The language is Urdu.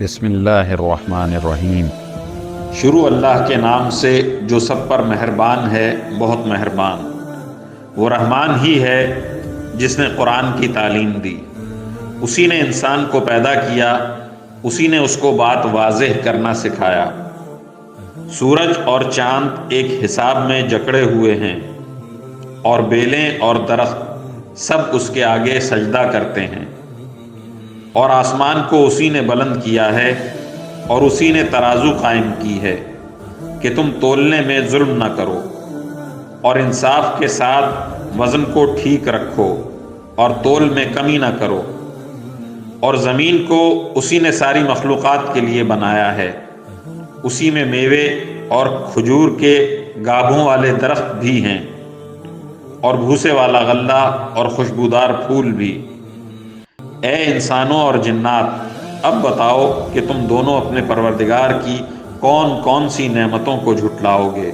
بسم اللہ الرحمن الرحیم۔ شروع اللہ کے نام سے جو سب پر مہربان ہے، بہت مہربان۔ وہ رحمان ہی ہے جس نے قرآن کی تعلیم دی۔ اسی نے انسان کو پیدا کیا، اسی نے اس کو بات واضح کرنا سکھایا۔ سورج اور چاند ایک حساب میں جکڑے ہوئے ہیں، اور بیلیں اور درخت سب اس کے آگے سجدہ کرتے ہیں۔ اور آسمان کو اسی نے بلند کیا ہے، اور اسی نے ترازو قائم کی ہے کہ تم تولنے میں ظلم نہ کرو، اور انصاف کے ساتھ وزن کو ٹھیک رکھو، اور تول میں کمی نہ کرو۔ اور زمین کو اسی نے ساری مخلوقات کے لیے بنایا ہے، اسی میں میوے اور کھجور کے گابھوں والے درخت بھی ہیں، اور بھوسے والا غلہ اور خوشبودار پھول بھی۔ اے انسانوں اور جنات، اب بتاؤ کہ تم دونوں اپنے پروردگار کی کون کون سی نعمتوں کو جھٹلاؤ گے؟